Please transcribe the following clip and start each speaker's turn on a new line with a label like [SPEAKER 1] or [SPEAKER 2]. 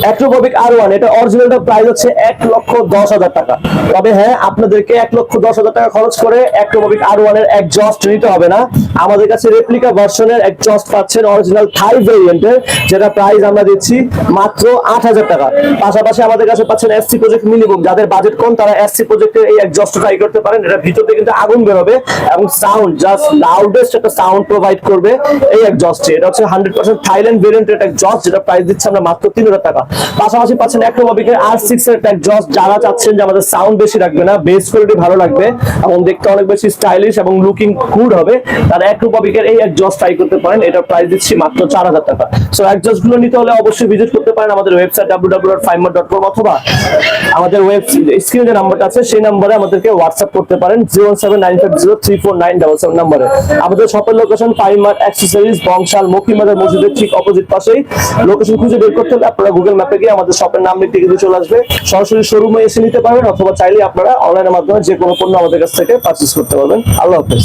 [SPEAKER 1] অ্যাক্রোববিক R1 এটা অরিজিনালটা price হচ্ছে 1,10,000 টাকা। তবে হ্যাঁ, আপনাদেরকে 1,10,000 টাকা খরচ করে অ্যাক্রোববিক R1 এর এক্সজস্ট নিতে হবে না। আমাদের কাছে রেপ্লিকা ভার্সনের এক্সজস্ট পাচ্ছেন অরিজিনাল থাই ভেরিয়েন্টের, যেটা প্রাইস আমরা দিচ্ছি মাত্র 8,000 টাকা। পাশাপাশি আমাদের কাছে পাচ্ছেন এসসি প্রজেক্ট মিনিমাম, যাদের বাজেট কম তারা এসসি প্রজেক্টের এই এক্সজস্ট ট্রাই করতে পারেন। এটা ভিতর থেকে কিন্তু আগুন বের হবে এবং সাউন্ড জাস্ট লাউডেস্ট একটা সাউন্ড প্রোভাইড করবে এই এক্সজস্টে। এটা হচ্ছে 100% থাইল্যান্ড ভেরিয়েন্টের একটা এক্সজস্ট, যেটা প্রাইস দিচ্ছে আমরা মাত্র 3,000 টাকা। পাশাপাশি পাচ্ছেন অ্যাক্রোববিকের R6 এর একটা এক্সজস্ট, যারা চাচ্ছেন যে আমাদের সাউন্ড বেশি রাখবে না, বেস কোয়ালিটি ভালো লাগবে এবং দেখতে অনেক বেশি স্টাইলিশ এবং লুকিং গুড হবে, তারা অ্যাক্রোববিকের এই এক্সজস্ট ট্রাই করতে পারেন। এটা প্রাইস দিচ্ছি মাত্র 4,000 টাকা। সো এক্সজস্ট গুলো নিতে হলে অবশ্যই ভিজিট করতে পারেন আমাদের ওয়েবসাইট www.fimart.com অথবা আমাদের স্ক্রিনে যে নাম্বারটা আছে সেই নম্বরে আমাদেরকে হোয়াটসঅ্যাপ করতে পারেন 01795034977 নম্বরে। আমাদের শপের লোকেশন ফাইমার্ট অ্যাক্সেসরিজ, বংশাল মকিমাদার মসজিদের ঠিক অপোজিট পাশেই। লোকেশন খুঁজে বের করতে হলে আপনারা গুগল ম্যাপে গিয়ে আমাদের শপের নাম লিখতে কিন্তু চলে আসবে। সরাসরি শোরুমে এসে নিতে পারবেন অথবা চাইলে আপনারা অনলাইনের মাধ্যমে যে কোনো পণ্য আমাদের কাছ থেকে পারচেজ করতে পারবেন। আল্লাহ হাফেজ।